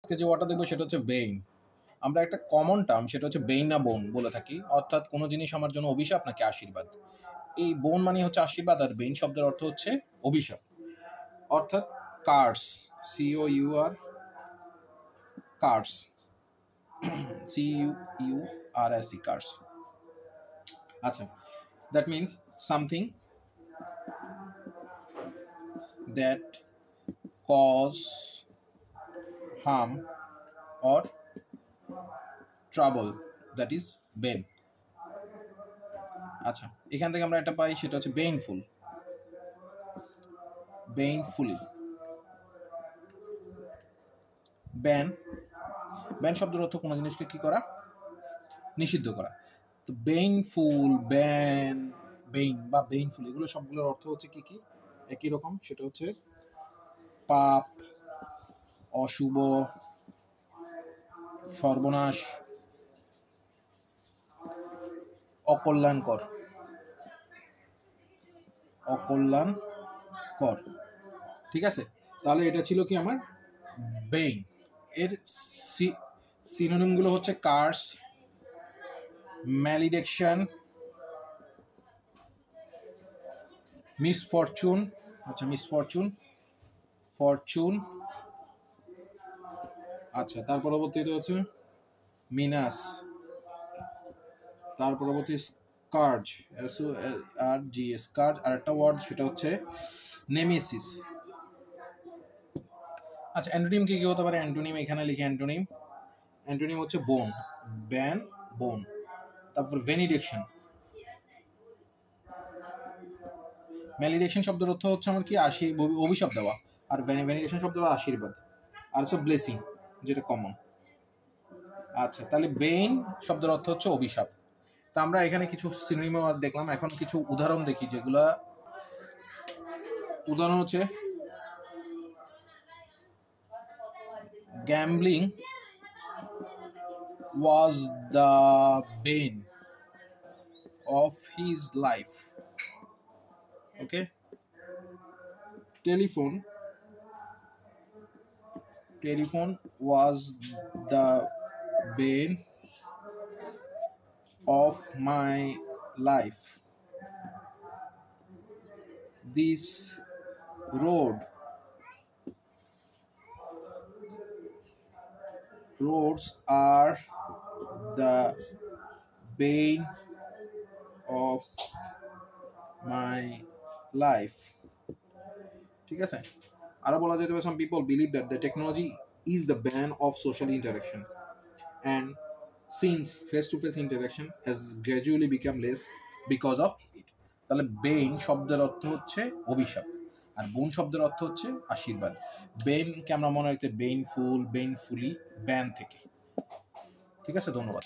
আজকে যে ওয়ার্ডটা দেখবো সেটা হচ্ছে বেইন। আমরা একটা কমন টার্ম সেটা হচ্ছে বেইন না বোন বলে থাকি, অর্থাৎ কোনো জিনিস আমার জন্য অভিশাপ নাকি আশীর্বাদ। এই বোন মানে হচ্ছে আশীর্বাদ, আর বেইন শব্দের অর্থ হচ্ছে অভিশাপ, অর্থাৎ curse, COUR, curse, CURSE, curse. আচ্ছা, that means something that cause harm or trouble, that is bane। আচ্ছা, এখান থেকে আমরা একটা পাই সেটা হচ্ছে বেইনফুল, বেইনফুলি। ব্যান, ব্যান শব্দের অর্থ কোনো জিনিসকে কি করা, নিষিদ্ধ করা। তো বেইনফুল, ব্যান, বেইন বা বেইনফুল এগুলো সবগুলোর অর্থ হচ্ছে কি কি একই রকম, সেটা হচ্ছে পাপ, অশুভ, সর্বনাশ, অকল্যাণকর, অকল্যাণকর। ঠিক আছে, তাহলে এটা ছিল কি আমার বেইন। এর সিনোনিমগুলো হচ্ছে কার্স, ম্যালিডিকশন, মিসফরচুন, আচ্ছা মিসফরচুন, ফরচুন, আচ্ছা তার পরবর্তীতে হচ্ছে মিনাস, তার পরবর্তী স্কার্জ, SORG, স্কার্জ। আর একটা ওয়ার্ড সেটা হচ্ছে নেমেসিস। আচ্ছা, অ্যান্টোনিম কি কি হতে পারে? অ্যান্টোনিম এখানে লিখে, অ্যান্টোনিম, অ্যান্টোনিম হচ্ছে বোন, ব্যান, বোন। তারপর ভেনিডিকশন, ম্যালিডিকশন শব্দের অর্থ হচ্ছে আমার কি অভিশাপ দেওয়া, আর ভেনিডিকশন শব্দ হলো আশীর্বাদ, আর হচ্ছে ব্লেসিং যেটা কমন। আচ্ছা, তাহলে বেইন শব্দের অর্থ হচ্ছে অভিশাপ। তা আমরা এখানে কিছু সিনোনিম দেখলাম, এখন কিছু উদাহরণ দেখি, যেগুলা উদাহরণ হচ্ছে gambling was the bane of his life. Okay, telephone was the bane of my life. This roads are the bane of my life. ঠিক আছে, আরো বলা যেতে পারে, some people believe that the technology is the bane of social interaction, and since face-to-face interaction has gradually become less because of it. তাহলে বেইন শব্দের অর্থ হচ্ছে অভিশাপ, আর বোন শব্দের অর্থ হচ্ছে আশীর্বাদ। বেইনকে আমরা মনে রাখতে বেইনফুল, বেইনফুলি, ব্যান থেকে। ঠিক আছে, ধন্যবাদ।